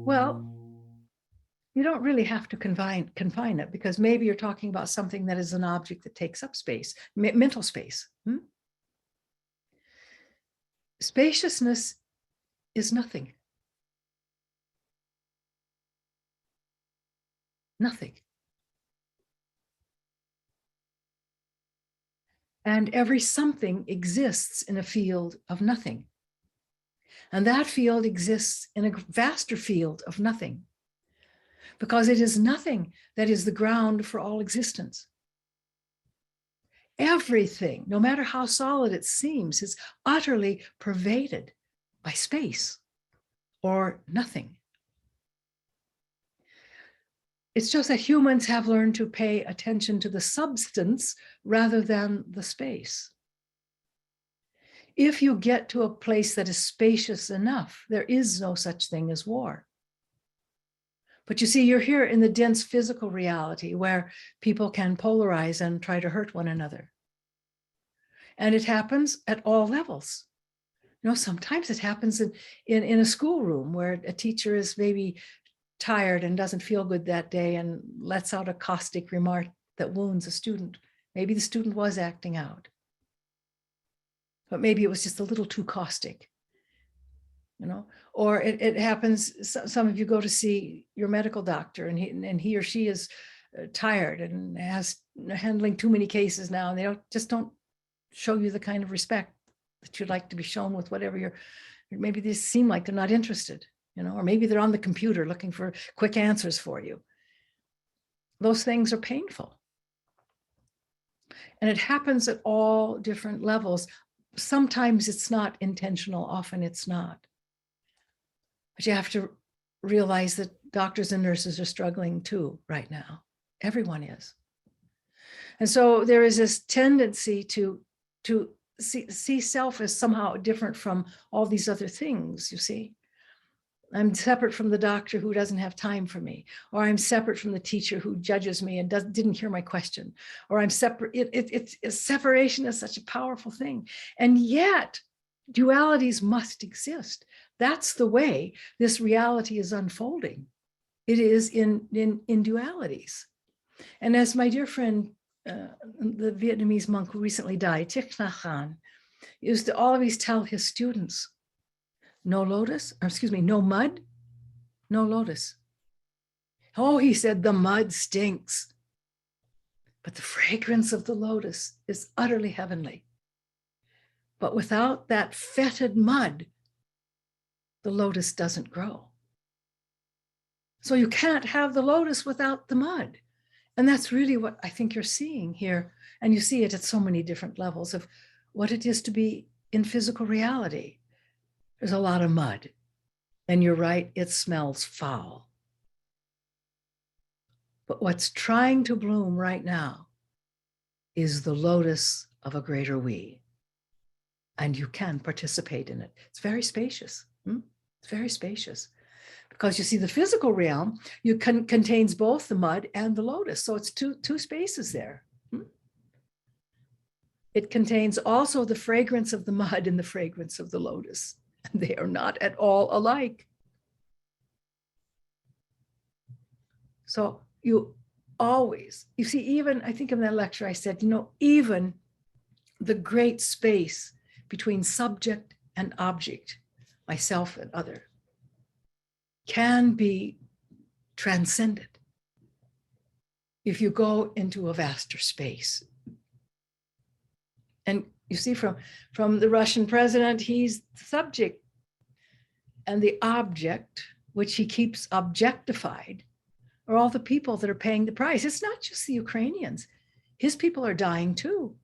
Well, you don't really have to confine it, because maybe you're talking about something that is an object that takes up space, mental space. Spaciousness is nothing. Nothing. And every something exists in a field of nothing. And that field exists in a vaster field of nothing, because it is nothing that is the ground for all existence. Everything, no matter how solid it seems, is utterly pervaded by space or nothing. It's just that humans have learned to pay attention to the substance rather than the space. If you get to a place that is spacious enough, there is no such thing as war. But you see, you're here in the dense physical reality where people can polarize and try to hurt one another. And it happens at all levels. You know, sometimes it happens in a schoolroom where a teacher is maybe tired and doesn't feel good that day and lets out a caustic remark that wounds a student. Maybe the student was acting out, but maybe it was just a little too caustic, you know. Or it happens, some of you go to see your medical doctor and he or she is tired and has handling too many cases now, and they don't show you the kind of respect that you'd like to be shown with whatever maybe they seem like they're not interested, you know, or maybe they're on the computer looking for quick answers for you. Those things are painful. And it happens at all different levels. Sometimes it's not intentional, often it's not. But you have to realize that doctors and nurses are struggling too right now. Everyone is. And so there is this tendency to see self as somehow different from all these other things, you see. I'm separate from the doctor who doesn't have time for me, or I'm separate from the teacher who judges me and didn't hear my question, or I'm separate. Separation is such a powerful thing. And yet dualities must exist. That's the way this reality is unfolding. It is in dualities. And as my dear friend, the Vietnamese monk who recently died, Thich Nhat Hanh, used to always tell his students, no mud, no lotus. Oh, he said, the mud stinks, but the fragrance of the lotus is utterly heavenly. But without that fetid mud, the lotus doesn't grow. So you can't have the lotus without the mud. And that's really what I think you're seeing here. And you see it at so many different levels of what it is to be in physical reality. There's a lot of mud. And you're right, it smells foul. But what's trying to bloom right now is the lotus of a greater we. And you can participate in it. It's very spacious. It's very spacious. Because you see, the physical realm contains both the mud and the lotus. So it's two spaces there. It contains also the fragrance of the mud and the fragrance of the lotus. And they are not at all alike. So you see, even, I think in that lecture I said, you know, even the great space between subject and object, myself and other, can be transcended if you go into a vaster space. And you see, from the Russian president, he's the subject, and the object, which he keeps objectified, are all the people that are paying the price. It's not just the Ukrainians. His people are dying too.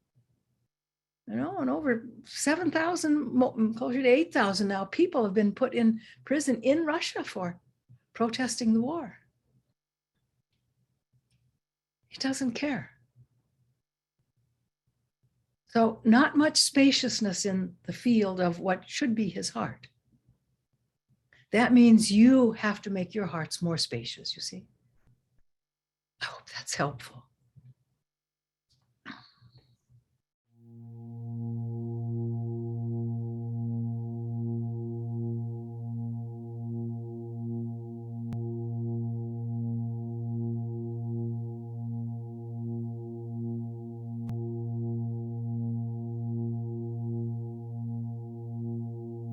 You know, and over 7,000, closer to 8,000 now, people have been put in prison in Russia for protesting the war. He doesn't care. So not much spaciousness in the field of what should be his heart. That means you have to make your hearts more spacious, you see. I hope that's helpful.